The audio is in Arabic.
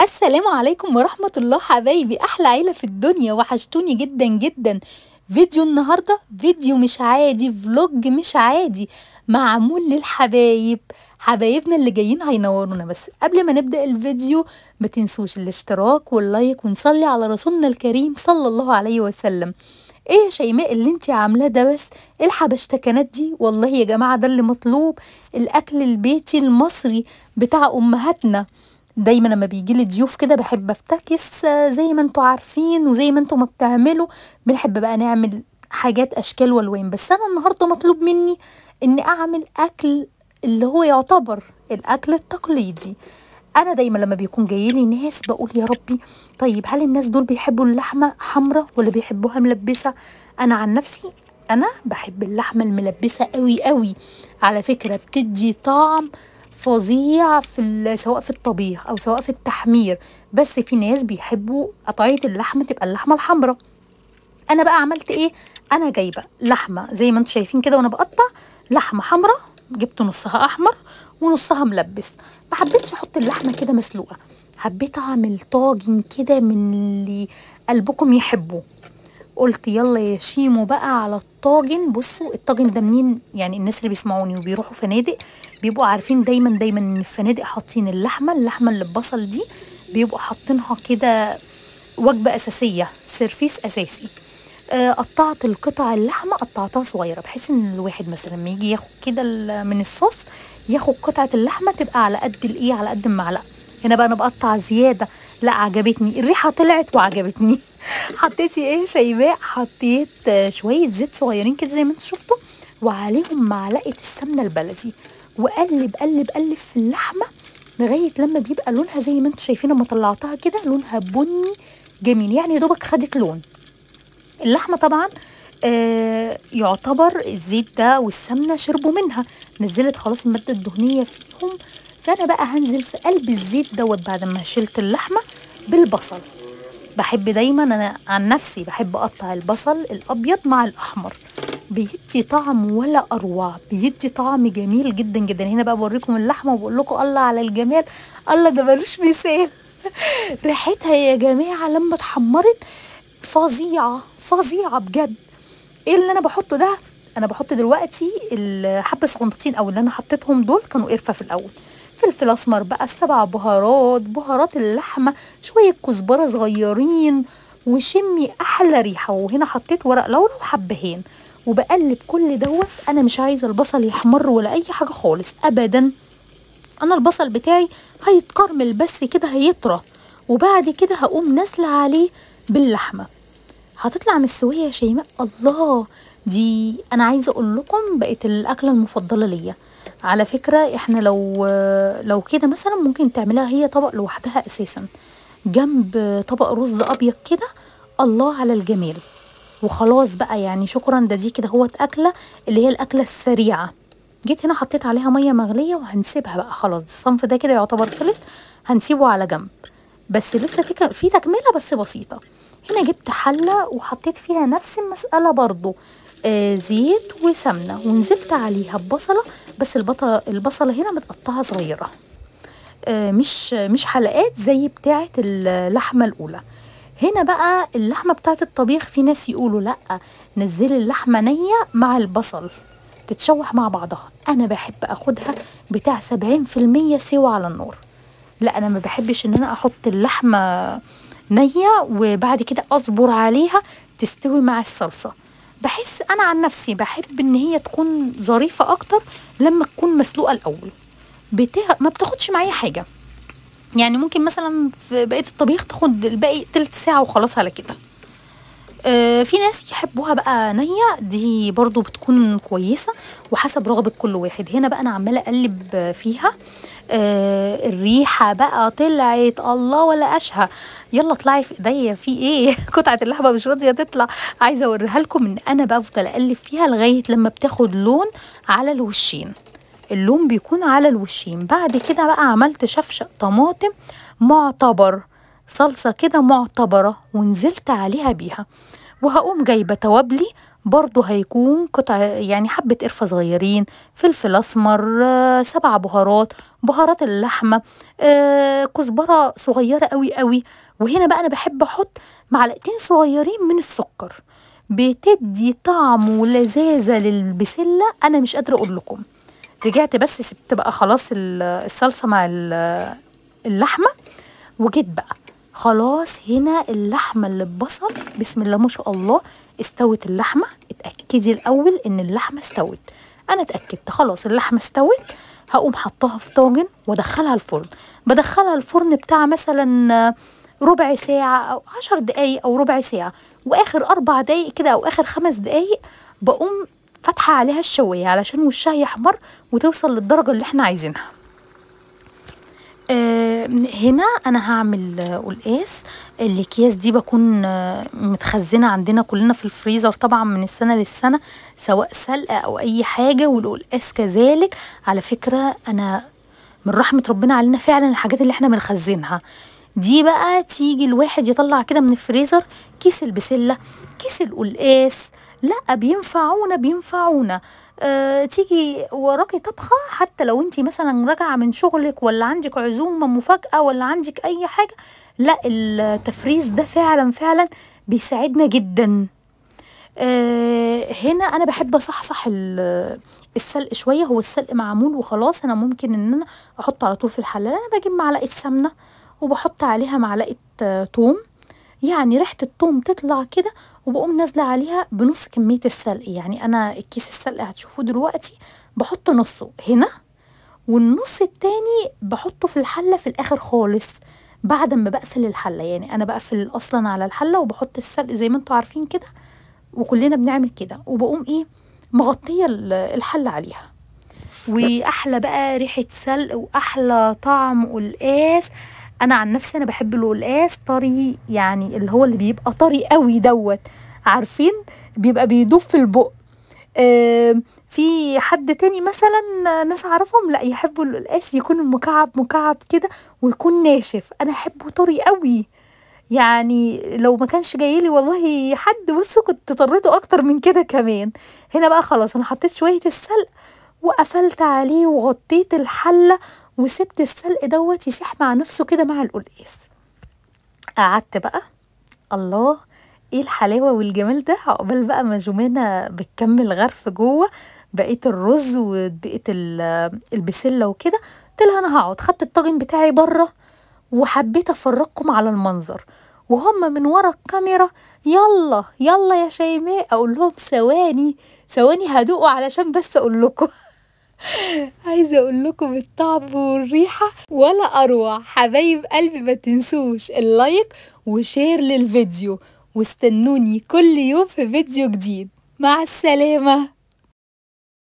السلام عليكم ورحمة الله حبايبي، أحلى عيلة في الدنيا، وحشتوني جدا جدا. فيديو النهاردة فيديو مش عادي، فلوج مش عادي معمول للحبايب، حبايبنا اللي جايين هينورونا. بس قبل ما نبدأ الفيديو ما تنسوش الاشتراك واللايك ونصلي على رسولنا الكريم صلى الله عليه وسلم. ايه يا شيماء اللي انتي عاملاه ده؟ بس ايه الحبشتكنات دي؟ والله يا جماعة ده اللي مطلوب، الأكل البيتي المصري بتاع أمهاتنا. دايما لما بيجيلي ضيوف كده بحب افتكس زي ما انتوا عارفين وزي ما انتوا ما بتعملوا، بنحب بقى نعمل حاجات اشكال والوان. بس انا النهارده مطلوب مني اني اعمل اكل اللي هو يعتبر الاكل التقليدي. انا دايما لما بيكون جايلي ناس بقول يا ربي، طيب هل الناس دول بيحبوا اللحمه حمراء ولا بيحبوها ملبسه؟ انا عن نفسي انا بحب اللحمه الملبسه قوي قوي، على فكره بتدي طعم فظيع سواء في الطبيخ او سواء في التحمير. بس في ناس بيحبوا قطعيه اللحمه تبقى اللحمه الحمراء. انا بقى عملت ايه؟ انا جايبه لحمه زي ما انتم شايفين كده وانا بقطع لحمه حمراء، جبت نصها احمر ونصها ملبس. ما حبيتش احط اللحمه كده مسلوقه، حبيت اعمل طاجن كده من اللي قلبكم يحبوه. قلت يلا يا شيمو بقى على الطاجن. بصوا الطاجن ده منين؟ يعني الناس اللي بيسمعوني وبيروحوا فنادق بيبقوا عارفين دايما ان الفنادق حاطين اللحمه اللي ببصل دي، بيبقوا حاطينها كده وجبه اساسيه، سيرفيس اساسي. قطعت القطع اللحمه، قطعتها صغيره بحيث ان الواحد مثلا لما يجي ياخد كده من الصوص ياخد قطعه اللحمه تبقى على قد الايه، على قد المعلقه. هنا بقى انا بقطع زياده، لا عجبتني الريحه طلعت وعجبتني. حطيتي ايه شيماء؟ حطيت شويه زيت صغيرين كده زي ما انتم شفتوا، وعليهم معلقه السمنه البلدي، وقلب قلب قلب في اللحمه لغايه لما بيبقى لونها زي ما انتم شايفين. لما طلعتها كده لونها بني جميل، يعني يا دوبك خدت لون. اللحمه طبعا يعتبر الزيت ده والسمنه شربوا منها، نزلت خلاص الماده الدهنيه فيهم. فانا بقى هنزل في قلب الزيت دوت بعد ما شلت اللحمه بالبصل. بحب دايما انا عن نفسي بحب اقطع البصل الابيض مع الاحمر، بيدي طعم ولا اروع، بيدي طعم جميل جدا جدا. هنا بقى بوريكم اللحمه وبقول لكم الله على الجمال، الله ده ملوش مثال. ريحتها يا جماعه لما اتحمرت فظيعه فظيعه بجد. ايه اللي انا بحطه ده؟ انا بحط دلوقتي حبه صغنطتين، او اللي انا حطيتهم دول كانوا قرفه في الاول، فلفل اسمر بقى، السبع بهارات، بهارات اللحمه، شويه كزبره صغيرين، وشمي احلى ريحه. وهنا حطيت ورق لورا وحبهان، وبقلب كل دوت. انا مش عايزه البصل يحمر ولا اي حاجه خالص ابدا، انا البصل بتاعي هيتكرمل بس كده هيطرى، وبعد كده هقوم نازله عليه باللحمه. هتطلع مستويه يا شيماء. الله، دي انا عايزه اقول لكم بقت الاكله المفضله ليا. على فكره احنا لو كده مثلا ممكن تعملها هي طبق لوحدها اساسا جنب طبق رز ابيض كده. الله على الجمال. وخلاص بقى يعني شكرا، ده دي كده هو اكله اللي هي الاكله السريعه. جيت هنا حطيت عليها ميه مغليه وهنسيبها بقى خلاص، الصنف ده كده يعتبر خلص، هنسيبه على جنب. بس لسه في تكمله بس بسيطه. هنا جبت حله وحطيت فيها نفس المساله برضو، زيت وسمنه، ونزلت عليها ببصله. بس البصله هنا متقطعه صغيره، مش حلقات زي بتاعه اللحمه الاولى. هنا بقى اللحمه بتاعه الطبيخ في ناس يقولوا لا، نزلي اللحمه نيه مع البصل تتشوح مع بعضها. انا بحب اخدها بتاع 70% سوا على النار. لا انا ما بحبش ان انا احط اللحمه نيه وبعد كده اصبر عليها تستوي مع الصلصه. بحس انا عن نفسي بحب ان هي تكون ظريفه اكتر لما تكون مسلوقه الاول، ما بتاخدش معايا حاجه. يعني ممكن مثلا في بقيه الطبيخ تاخد الباقي تلت ساعه وخلاص على كده. في ناس يحبوها بقى نية، دي برضو بتكون كويسة وحسب رغبة كل واحد. هنا بقى أنا عمالة أقلب فيها. الريحة بقى طلعت الله ولا أشهى. يلا اطلعي في ايديا، في ايه؟ قطعة اللحمة مش راضية تطلع. عايزة اوريها لكم ان انا بفضل اقلب فيها لغاية لما بتاخد لون على الوشين. اللون بيكون على الوشين. بعد كده بقى عملت شفشق طماطم معتبر، صلصة كده معتبرة، ونزلت عليها بيها. وهقوم جايبة توابلي برضو هيكون قطع يعني حبة قرفة صغيرين، فلفل أسمر، 7 بهارات، بهارات اللحمة، كزبرة صغيرة قوي قوي. وهنا بقى أنا بحب أحط معلقتين صغيرين من السكر، بتدي طعم ولذاذة للبسلة أنا مش قادرة أقول لكم. رجعت بس سبت بقى خلاص الصلصة مع اللحمة، وجيت بقى خلاص هنا اللحمة اللي ببصل بسم الله ما شاء الله استوت اللحمة. اتأكدي الأول إن اللحمة استوت. أنا اتأكدت خلاص اللحمة استوت، هقوم حطها في طاجن وادخلها الفرن. بدخلها الفرن بتاع مثلا ربع ساعة أو 10 دقايق أو ربع ساعة، وآخر 4 دقايق كده أو آخر 5 دقايق بقوم فاتحة عليها الشواية علشان وشها يحمر وتوصل للدرجة اللي احنا عايزينها. هنا انا هعمل قلقاس. الاكياس دي بكون متخزنه عندنا كلنا في الفريزر طبعا من السنه للسنه، سواء سلقه او اي حاجه، والقلقاس كذلك. على فكره انا من رحمه ربنا علينا فعلا الحاجات اللي احنا بنخزنها دي بقى تيجي الواحد يطلع كده من الفريزر كيس البسله، كيس القلقاس، لا بينفعونا. تيجي وراكي طبخة، حتى لو انتي مثلا راجعة من شغلك ولا عندك عزومة مفاجأة ولا عندك اي حاجة، لا التفريز ده فعلا بيساعدنا جدا. هنا انا بحب اصحصح السلق شوية. هو السلق معمول وخلاص، انا ممكن ان انا احطه على طول في الحلة. انا بجيب معلقة سمنة وبحط عليها معلقة توم، يعني ريحة التوم تطلع كده، وبقوم نازلة عليها بنص كمية السلق. يعني أنا الكيس السلق هتشوفوه دلوقتي بحط نصه هنا، والنص التاني بحطه في الحلة في الآخر خالص بعد ما بقفل الحلة. يعني أنا بقفل أصلا على الحلة وبحط السلق زي ما انتوا عارفين كده، وكلنا بنعمل كده، وبقوم ايه مغطية الحلة عليها. واحلى بقى ريحه سلق واحلى طعم قلقاس. انا عن نفسي انا بحب القلقاس طري، يعني اللي هو اللي بيبقى طري قوي عارفين بيبقى بيدوب في البق. في حد تاني مثلا ناس اعرفهم لا يحبوا القلقاس يكون مكعب كده ويكون ناشف، انا احبه طري قوي. يعني لو ما كانش جايلي والله حد بصوا كنت طريته اكتر من كده كمان. هنا بقى خلاص انا حطيت شويه السلق وقفلت عليه وغطيت الحله وسبت السلق يسيح مع نفسه كده مع القلقاس. قعدت بقى الله ايه الحلاوه والجمال ده، عقبال بقى ما جمانه بتكمل غرف جوه بقيت الرز وبقيت البسله وكده. قلت لها انا هقعد، خدت الطاجن بتاعي بره وحبيت افرجكم على المنظر وهم من ورا الكاميرا. يلا يلا يا شيماء، اقول لهم ثواني هدوقوا علشان بس اقول لكم عايزه اقول لكم الطعم والريحه ولا اروع. حبايب قلبي ما تنسوش اللايك وشير للفيديو، واستنوني كل يوم في فيديو جديد. مع السلامه.